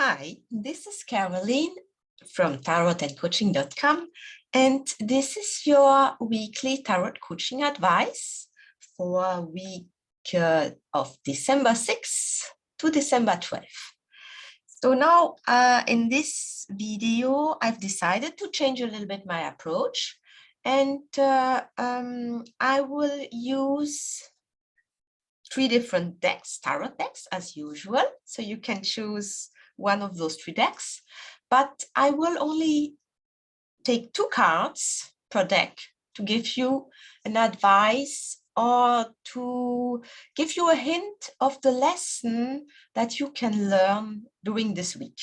Hi, this is Caroline from tarotandcoaching.com, and this is your weekly tarot coaching advice for week of December 6th to December 12th. So now in this video, I've decided to change a little bit my approach, and I will use 3 different decks, tarot decks as usual. So you can choose one of those 3 decks, but I will only take 2 cards per deck to give you an advice or to give you a hint of the lesson that you can learn during this week.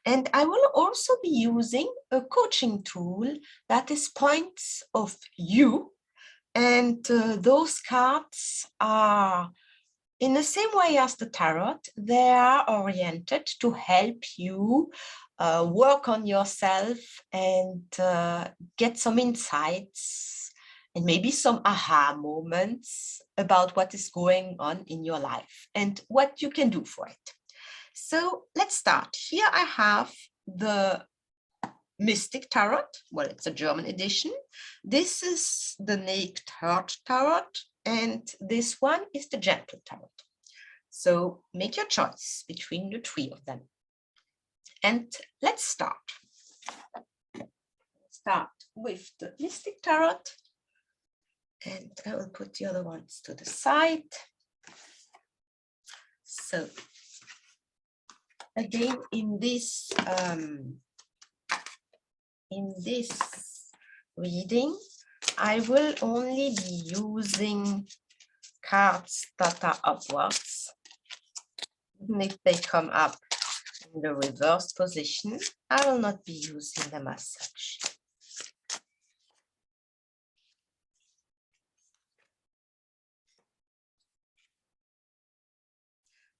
And I will also be using a coaching tool that is points of view. And those cards are, in the same way as the tarot, they are oriented to help you work on yourself and get some insights and maybe some aha moments about what is going on in your life and what you can do for it. So let's start. Here I have the Mystic Tarot. Well, it's a German edition. This is the Nacked Tarot, and this one is the Gentle Tarot. So make your choice between the 3 of them. And let's start. Start with the Mystic Tarot, and I will put the other ones to the side. So again, in this reading, I will only be using cards that are upwards. Even if they come up in the reverse position, I will not be using them as such.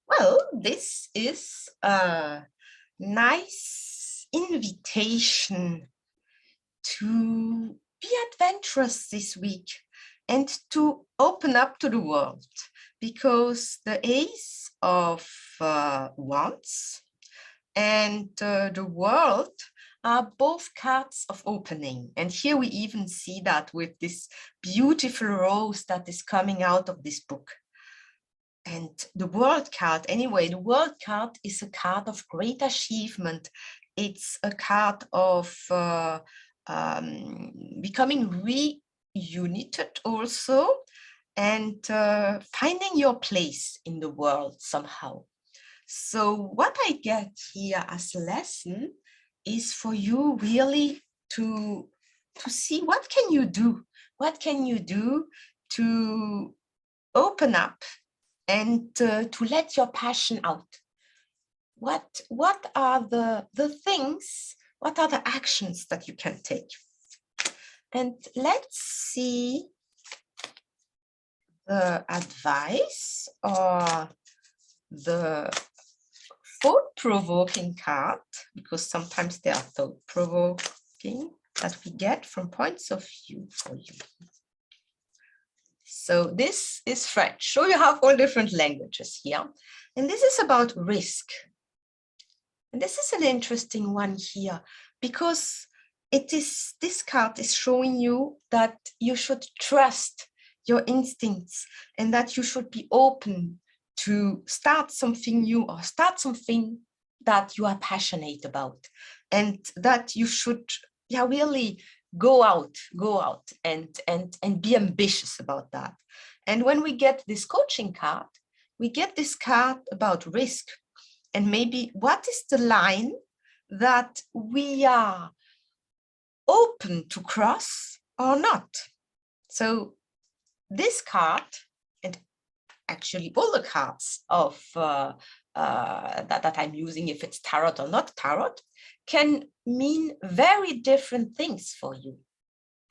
Well, this is a nice invitation to be adventurous this week and to open up to the world, because the Ace of Wands and the World are both cards of opening. And here we even see that with this beautiful rose that is coming out of this book. And the World card, anyway, the World card is a card of great achievement. It's a card of becoming reunited also, and finding your place in the world somehow. So what I get here as a lesson is for you really to see what can you do to open up and to let your passion out. What are the things, what are the actions that you can take? And let's see the advice or the thought-provoking card, because sometimes they are thought-provoking, that we get from points of view for you. So this is French. So you have all different languages here. And this is about risk. And this is an interesting one here, because this card is showing you that you should trust your instincts and that you should be open to start something new or start something that you are passionate about, and that you should really go out and be ambitious about that. And when we get this coaching card, we get this card about risk, and maybe what is the line that we are open to cross or not. So this card, and actually all the cards of that I'm using, if it's tarot or not tarot, can mean very different things for you.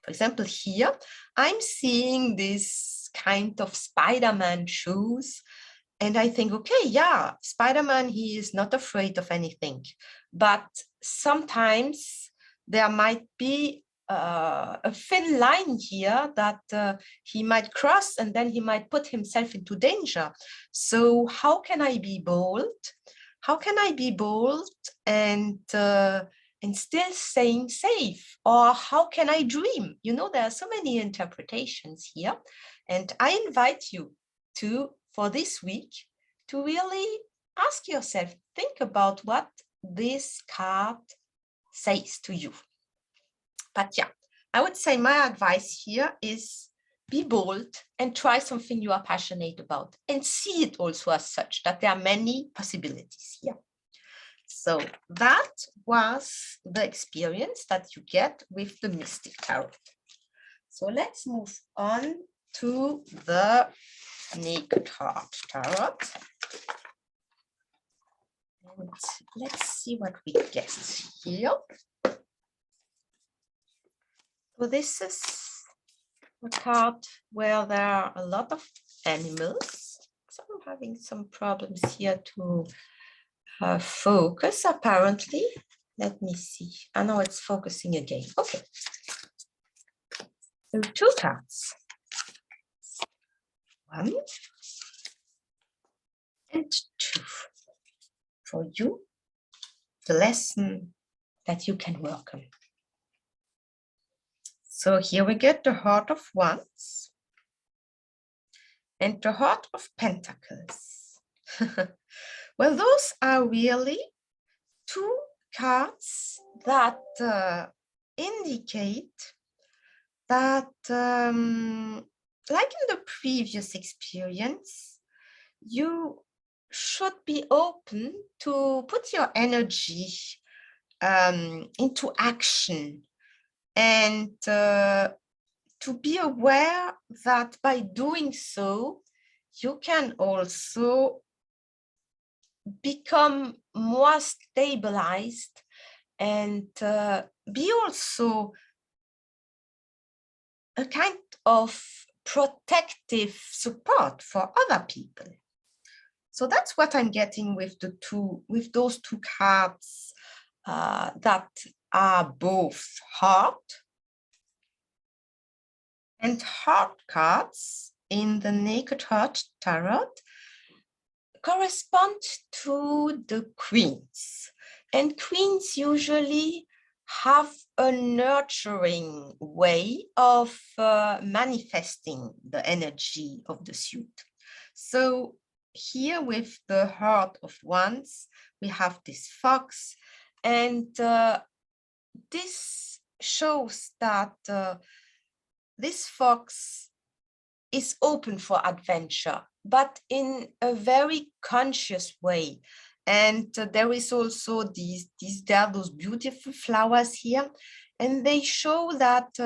For example, here I'm seeing this kind of Spider-Man shoes, and I think, okay, yeah, Spider-Man, he is not afraid of anything, but sometimes there might be a thin line here that he might cross, and then he might put himself into danger. So how can I be bold? how can I be bold and still staying safe? Or how can I dream? You know, there are so many interpretations here. And I invite you to, for this week, to really ask yourself, think about what this card says to you. But yeah, I would say my advice here is be bold and try something you are passionate about and see it also as such, that there are many possibilities here. So that was the experience that you get with the Mystic Tarot. So let's move on to the Naked Heart Tarot. And let's see what we get here. So this is a card where there are a lot of animals. So I'm having some problems here to focus, apparently. Let me see. I know it's focusing again. Okay. So 2 cards. 1 and 2. For you, the lesson that you can work on. So here we get the Heart of Wands and the Heart of Pentacles. Well, those are really 2 cards that indicate that, like in the previous experience, you should be open to put your energy into action and to be aware that by doing so, you can also become more stabilized and be also a kind of protective support for other people. So that's what I'm getting with those 2 cards that are both heart and heart cards in the Naked Heart Tarot correspond to the queens. And queens usually have a nurturing way of manifesting the energy of the suit. So here with the Heart of Wands, we have this fox, and this shows that this fox is open for adventure, but in a very conscious way. And there is also there are those beautiful flowers here, and they show that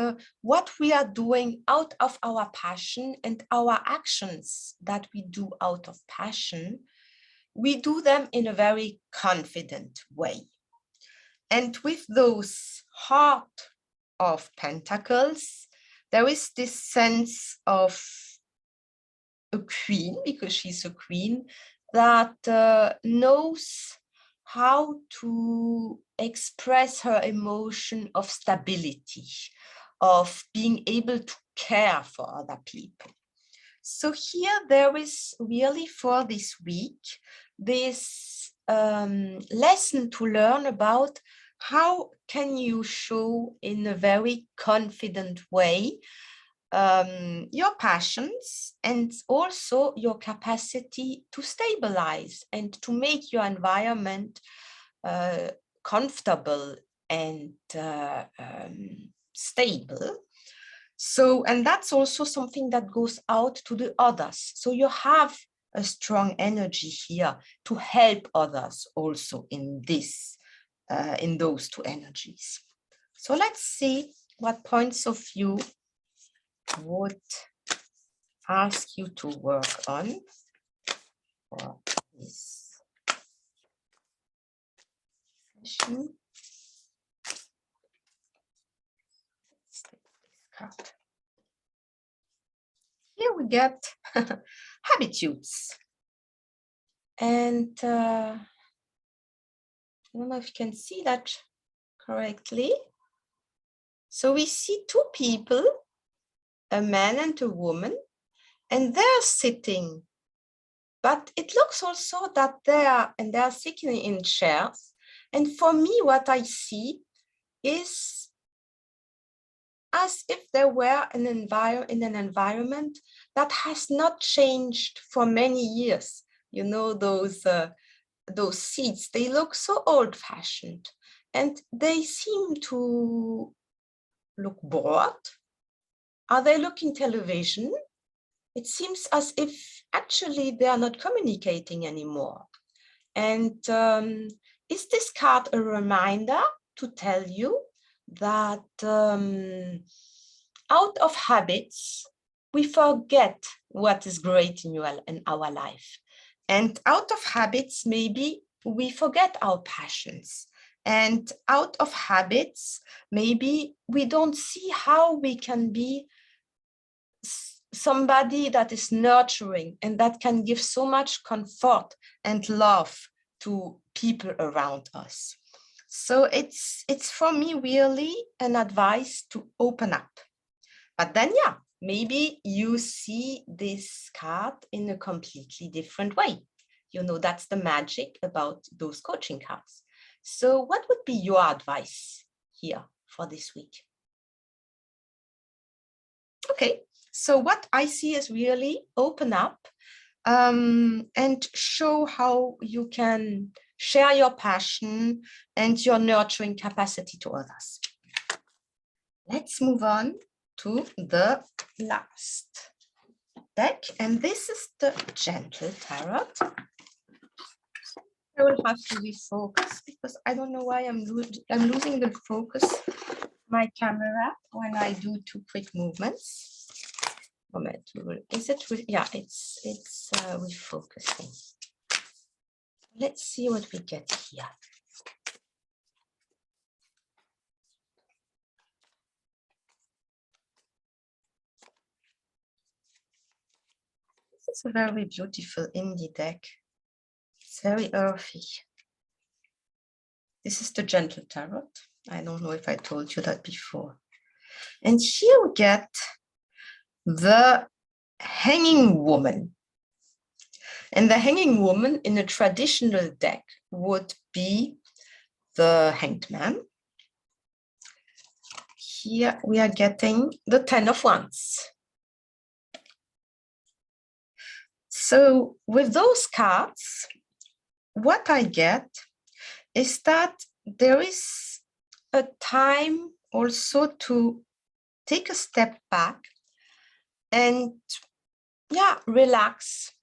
what we are doing out of our passion and our actions that we do out of passion, we do them in a very confident way. And with those Heart of Pentacles, there is this sense of a queen, because she's a queen, that knows how to express her emotion of stability, of being able to care for other people. So here there is really for this week, this lesson to learn about how can you show in a very confident way your passions and also your capacity to stabilize and to make your environment comfortable and stable. So, and that's also something that goes out to the others. So you have a strong energy here to help others also in this, in those 2 energies. So let's see what points of view would ask you to work on for this session. Let's take this card. Here we get habitudes. And I don't know if you can see that correctly. So we see 2 people, a man and a woman, and they're sitting but it looks also that they are sitting in chairs. And for me, what I see is as if they were in an environment that has not changed for many years. You know, those seats, they look so old-fashioned, and they seem to look bored. Are they looking television? It seems as if actually they are not communicating anymore. And is this card a reminder to tell you that out of habits, we forget what is great in our life. And out of habits, maybe we forget our passions. And out of habits, maybe we don't see how we can be somebody that is nurturing and that can give so much comfort and love to people around us. So it's for me really an advice to open up. But then, yeah, maybe you see this card in a completely different way. You know, that's the magic about those coaching cards. So what would be your advice here for this week? Okay, so what I see is really open up and show how you can share your passion and your nurturing capacity to others. Let's move on to the last deck, and this is the Gentle Tarot. I will have to refocus because I don't know why I'm losing the focus of my camera when I do two quick movements. Moment, is it? Yeah, it's refocusing. Let's see what we get here. This is a very beautiful indie deck. It's very earthy. This is the Gentle Tarot. I don't know if I told you that before. And here we get the Hanging Woman. And the Hanging Woman in a traditional deck would be the Hanged Man. Here we are getting the Ten of Wands. So with those cards, what I get is that there is a time also to take a step back and, yeah, relax.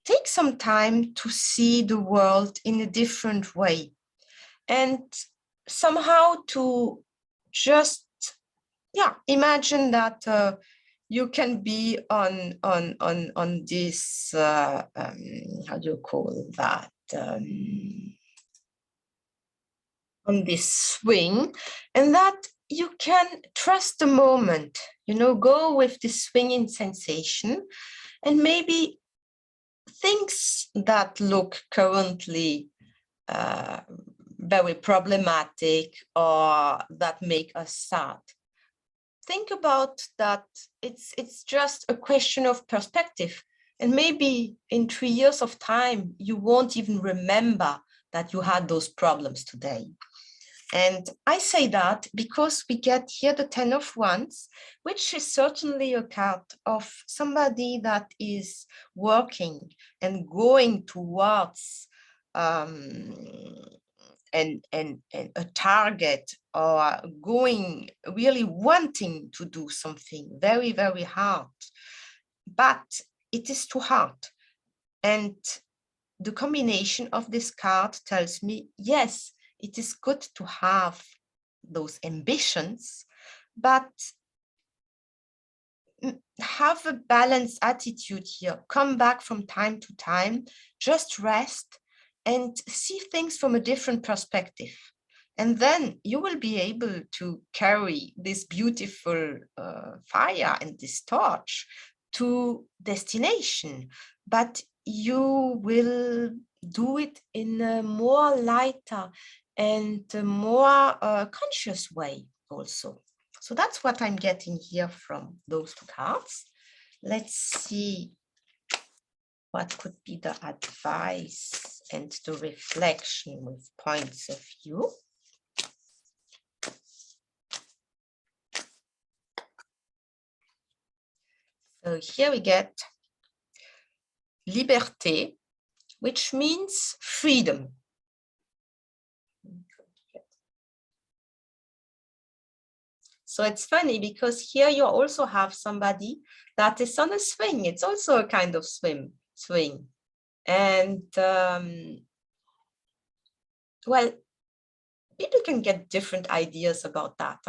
Take some time to see the world in a different way and somehow to just, yeah, imagine that you can be on this, how do you call that? On this swing, and that you can trust the moment, you know, go with this swinging sensation, and maybe things that look currently very problematic or that make us sad. Think about that it's just a question of perspective, and maybe in 3 years of time you won't even remember that you had those problems today. And I say that because we get here the Ten of Wands, which is certainly a card of somebody that is working and going towards and a target, or going really wanting to do something very, very hard, but it is too hard. And the combination of this card tells me, yes, it is good to have those ambitions, but have a balanced attitude here. Come back from time to time, just rest and see things from a different perspective. And then you will be able to carry this beautiful fire and this torch to destination, but you will do it in a more lighter and a more conscious way also. So that's what I'm getting here from those two cards. Let's see what could be the advice and the reflection with points of view. So here we get liberté, which means freedom. So it's funny because here you also have somebody that is on a swing. It's also a kind of swing. And well, people can get different ideas about that,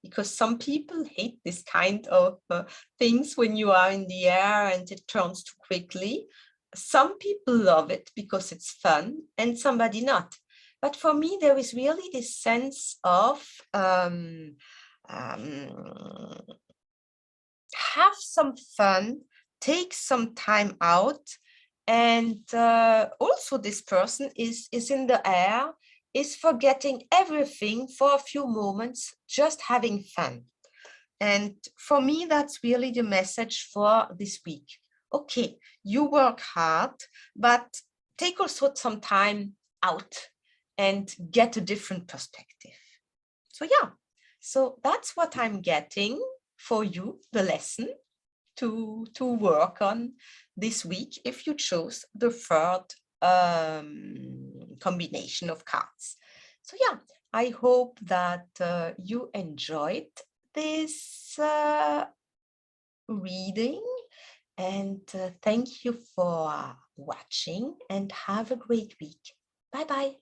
because some people hate this kind of things when you are in the air and it turns too quickly. Some people love it because it's fun and somebody not. But for me, there is really this sense of have some fun, take some time out. And also this person is in the air, is forgetting everything for a few moments, just having fun. And for me, that's really the message for this week. Okay, you work hard, but take also some time out and get a different perspective. So yeah, so that's what I'm getting for you, the lesson to work on this week if you chose the third combination of cards. So yeah, I hope that you enjoyed this reading, and thank you for watching and have a great week. Bye bye.